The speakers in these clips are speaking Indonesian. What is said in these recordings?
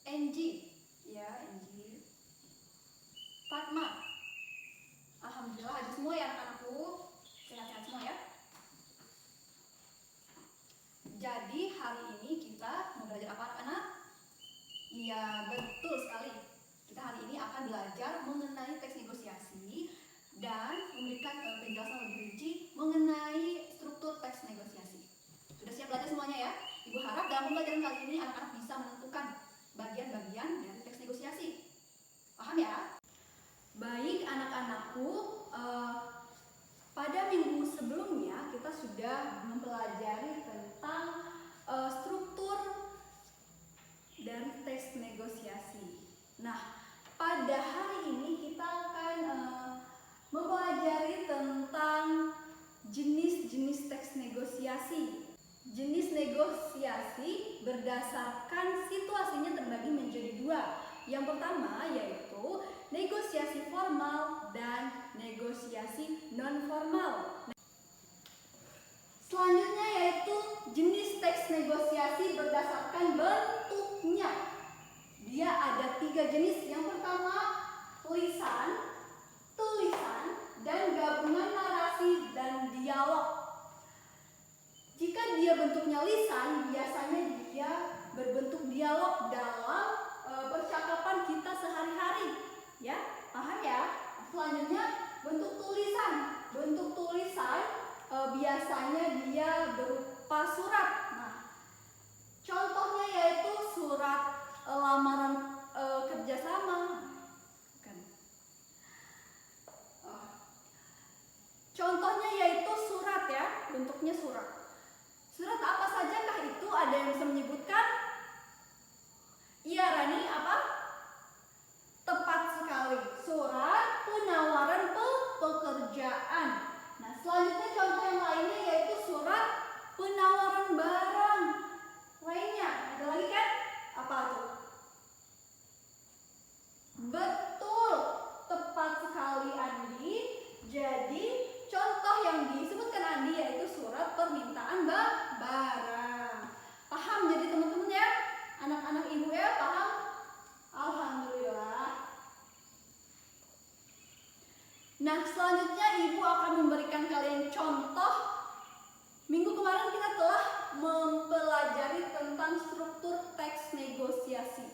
Angie, ya Angie, Fatma. Alhamdulillah hadir semua ya anak-anakku, sehat-sehat semua ya. Jadi hari ini kita mau belajar apa anak-anak? Iya betul sekali. Kita hari ini akan belajar mengenai teks negosiasi dan memberikan penjelasan lebih rinci mengenai struktur teks negosiasi. Sudah siap belajar semuanya ya? Ibu harap dalam pembelajaran kali ini anak-anak bisa menentukan bagian-bagian dari teks negosiasi. Paham ya? Baik anak-anakku, pada minggu sebelumnya kita sudah mempelajari tentang struktur dari teks negosiasi. Nah, pada hari ini kita akan mempelajari tentang jenis-jenis teks negosiasi. Jenis negosiasi berdasarkan situasinya terbagi menjadi dua. Yang pertama yaitu negosiasi formal dan negosiasi non-formal. Selanjutnya yaitu jenis teks negosiasi berdasarkan bentuknya. Dia ada 3 jenis. Yang pertama lisan, tulisan, dan gabungan narasi dan dialog. Jika dia bentuknya lisan, biasanya dia berbentuk dialog dalam percakapan kita sehari-hari, ya, paham ya? Selanjutnya bentuk tulisan. Bentuk tulisan biasanya dia berupa surat. Nah, contohnya yaitu surat lamaran kerjasama. Contohnya yaitu surat ya, bentuknya surat. Surat apa sajakah itu? Ada yang bisa menyebutkan? Iya Rani, apa? Tepat sekali. Surat penawaran pekerjaan. Nah, selanjutnya contoh yang lainnya yaitu surat penawaran barang. Lainnya, ada lagi kan? Apa tuh? Betul, tepat sekali Andi. Jadi, contoh yang disebutkan Andi yaitu surat permintaan barang. Paham jadi teman-teman ya? Anak-anak ibu ya, paham? Alhamdulillah. Nah, selanjutnya ibu akan memberikan kalian contoh. Minggu kemarin kita telah mempelajari tentang struktur teks negosiasi.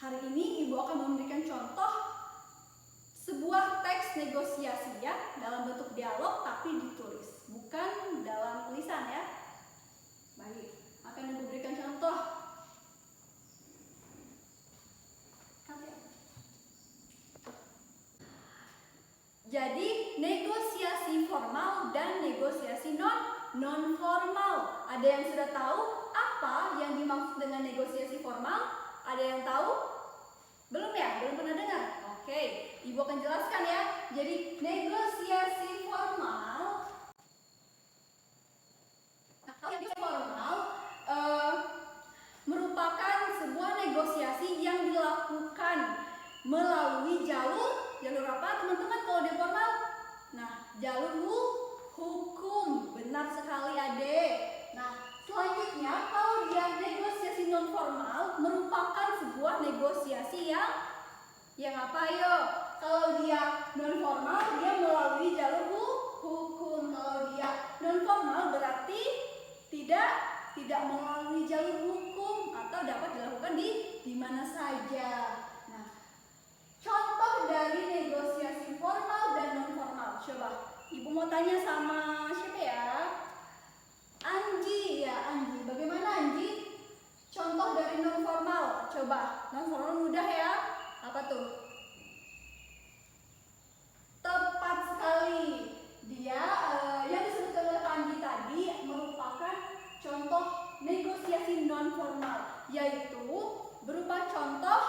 Hari ini ibu akan memberikan contoh sebuah teks negosiasi ya, dalam bentuk dialog tapi ditulis, bukan dalam tulisan ya. Baik, akan ibu berikan contoh. Jadi negosiasi formal dan negosiasi non formal. Ada yang sudah tahu apa yang dimaksud dengan negosiasi formal? Ada yang tahu? Belum ya? Belum pernah dengar? Oke, ibu akan jelaskan ya. Jadi negosiasi formal, merupakan sebuah negosiasi yang dilakukan melalui jalur apa teman-teman kalau di formal? Nah, jalur hukum. Benar sekali Adek. Nah, selanjutnya kalau dia negosiasi non formal merupakan sebuah negosiasi yang apa yo? Kalau dia non formal dia melalui jalur hukum. Kalau dia non formal berarti tidak melalui jalur hukum atau dapat dilakukan di mana saja. Nah, contoh dari negosiasi formal dan non formal. Coba ibu mau tanya sama siapa ya? Anji ya, Anji. Bagaimana Anji? Contoh dari non formal. Coba, non formal mudah ya. Apa tuh? Tepat sekali. Dia yang disebutkan oleh Anji tadi merupakan contoh negosiasi non formal, yaitu berupa contoh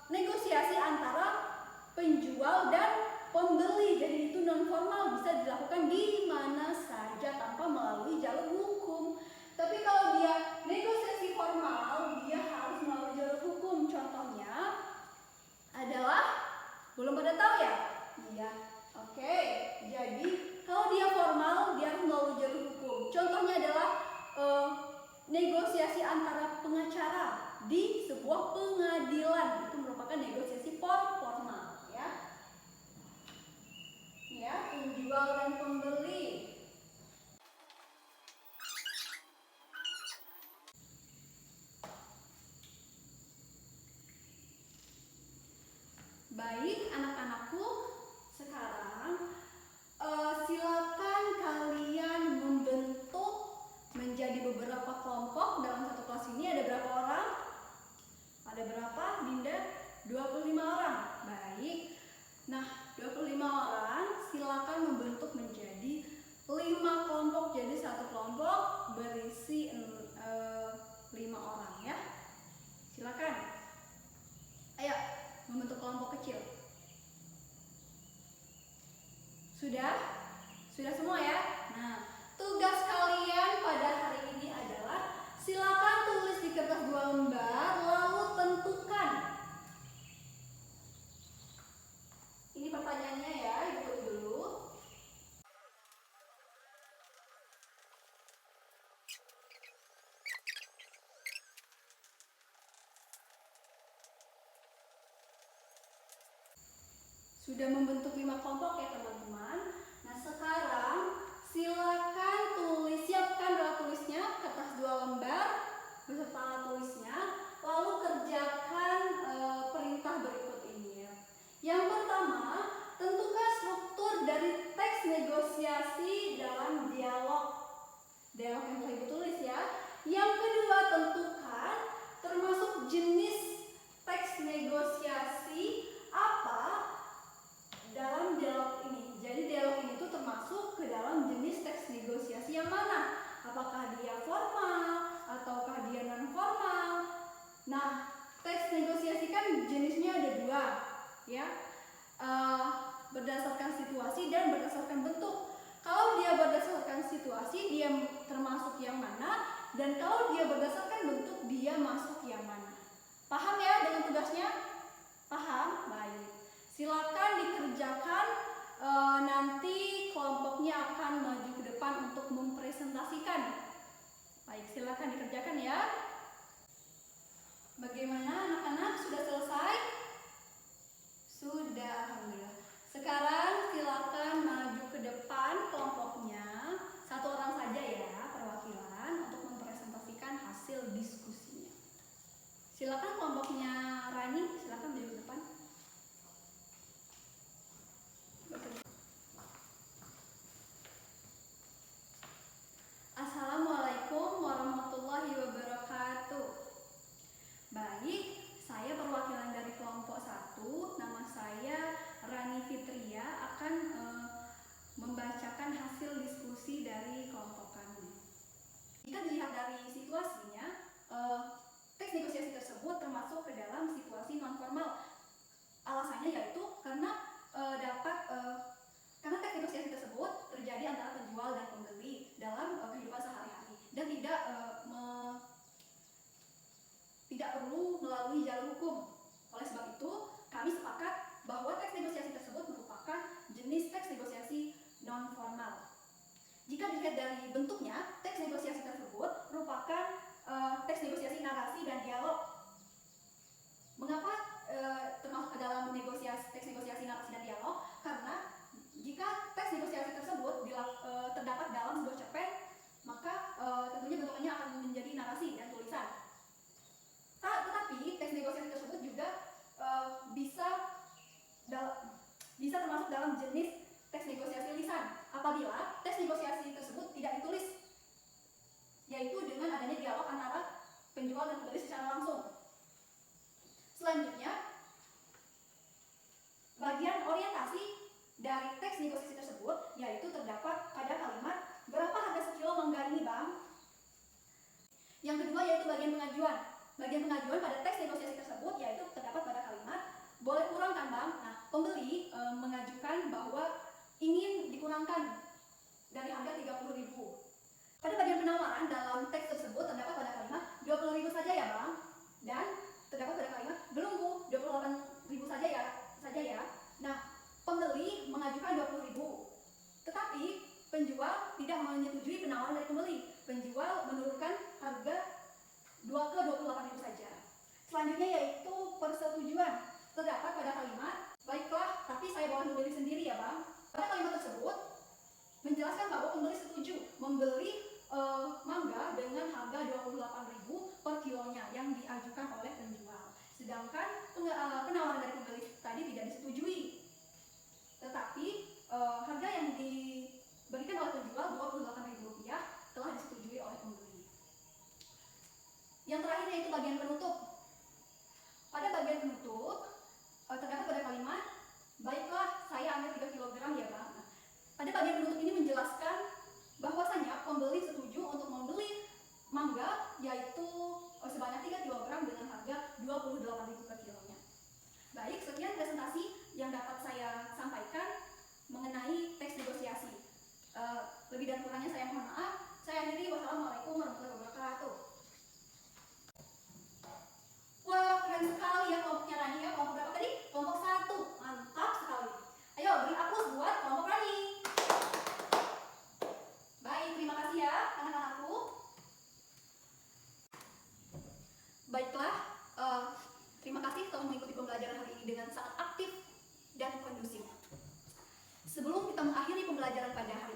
negosiasi antara penjual dan pembeli. Jadi itu non formal, bisa dilakukan di mana saja tanpa melalui jalur hukum. Tapi kalau dia negosiasi formal, dia harus melalui jalur hukum. Contohnya, merupakan negosiasi formal ya. Ya, penjual dan pembeli. Baik, anak-anakku, sekarang silakan kalian membentuk menjadi beberapa kelompok. Dalam satu kelas ini ada berapa orang? Ada berapa, Dinda? 25 orang. Baik. Nah, 25 orang silakan membentuk menjadi 5 kelompok. Jadi satu kelompok berisi 5 orang ya. Silakan. Ayo, membentuk kelompok kecil. Sudah? Sudah semua ya? Nah, tugas kalian pada hari ini adalah silakan tulis di kertas 2 lembar, lalu tentukan. Ini pertanyaannya ya, Ibu dulu. Sudah membentuk 5 kelompok ya teman-teman. Nah, sekarang silakan siapkan alat tulisnya, kertas 2 lembar beserta alat tulisnya, lalu kerjakan perintah berikut ini ya. Yang pertama, tentukan struktur dari teks negosiasi dalam dialog yang telah Ibu tulis ya. Yang kedua, tentukan termasuk jenis teks negosiasi apa dalam dialog ini. Jadi dialog ini tuh termasuk ke dalam jenis teks negosiasi yang mana? Apakah dia formal ataukah dia non formal? Nah, teks negosiasi kan jenisnya ada 2 ya. Berdasarkan situasi dan berdasarkan bentuk. Kalau dia berdasarkan situasi, dia termasuk yang mana? Dan kalau dia berdasarkan bentuk, dia masuk yang mana? Paham ya dengan tugasnya? Paham? Baik. Silakan dikerjakan, nanti kelompoknya akan maju ke depan untuk mempresentasikan. Baik, silakan dikerjakan ya. Bagaimana anak-anak, sudah selesai? Sudah, alhamdulillah. Sekarang silakan maju ke depan kelompoknya, 1 orang saja ya, perwakilan untuk mempresentasikan hasil diskusinya. Silakan kelompoknya Rani, silakan maju ke depan. Assalamualaikum warahmatullahi wabarakatuh. Baik, saya perwakilan dari kelompok 1. Nama saya Rani Fitria, akan membacakan hasil diskusi dari kelompok kami. Jika dilihat dari situasinya, teks negosiasi tersebut termasuk ke dalam situasi non formal. Alasannya yaitu karena karena teks negosiasi tersebut terjadi antara penjual dan pembeli dalam kehidupan sehari-hari dan tidak perlu melalui jalur hukum. Oleh sebab itu, kami sepakat bahwa teks negosiasi tersebut merupakan jenis teks negosiasi non formal. Jika dilihat dari bentuknya, teks negosiasi tersebut merupakan teks negosiasi narasi dan dialog. Mengapa termasuk ke dalam teks negosiasi narasi dan dialog? Karena jika teks negosiasi tersebut terdapat dalam sebuah cerpen, maka tentunya bentuknya akan menjadi narasi dan tulisan. Tetapi teks negosiasi tersebut juga bisa termasuk dalam jenis teks negosiasi lisan apabila teks negosiasi tersebut tidak ditulis, yaitu dengan adanya dialog antara penjual dan pembeli secara langsung. Selanjutnya, bagian orientasi dari teks negosiasi tersebut yaitu terdapat pada kalimat berapa harga sekilo mangga ini, Bang? Yang kedua yaitu bagian pengajuan. Bagian pengajuan pada teks negosiasi tersebut yaitu terdapat pada kalimat boleh kurangkan, Bang. Nah, pembeli mengajukan bahwa ingin dikurangkan dari harga 30.000. Pada bagian penawaran dalam teks tersebut terdapat pada kalimat 20.000 saja ya, Bang. Dan terdapat pada kalimat belum, Bu, 28.000 saja ya. Nah, pembeli mengajukan 20.000. Tetapi penjual tidak menyetujui penawaran dari pembeli. Penjual menurunkan harga 28.000 saja. Selanjutnya yaitu persetujuan. terdapat pada kalimat, baiklah, tapi saya boleh membeli sendiri ya Bang. Pada kalimat tersebut menjelaskan bahwa pembeli setuju membeli mangga dengan harga 28.000 per kilonya yang diajukan oleh penjual. Sedangkan penawaran dari pembeli tadi tidak disetujui. Tetapi harga yang diberikan oleh penjual Rp28.000 telah disetujui oleh pembeli. Yang terakhir yaitu bagian penutup. Pada bagian penutup terdapat pada kalimat, baiklah saya ambil 3 kg ya Bang. Nah, pada bagian penutup ini menjelaskan bahwasanya pembeli setuju untuk membeli mangga yaitu sebanyak 3 kg dengan harga Rp28.000 per kilonya. Baik, sekian presentasi yang dapat saya sampaikan mengenai teks negosiasi. Lebih dan kurangnya saya mohon maaf. Saya akhiri. Wassalamualaikum warahmatullahi wabarakatuh. Wah, keren sekali ya kelompoknya Rani ya. Kelompok berapa tadi? Kelompok 1. Mantap sekali. Ayo beri aplaus buat kelompok Rani. Baik, terima kasih ya anak-anakku. Baiklah, terima kasih telah mengikuti pembelajaran hari ini dengan sangat aktif dan kondusif. Sebelum kita mengakhiri pembelajaran pada hari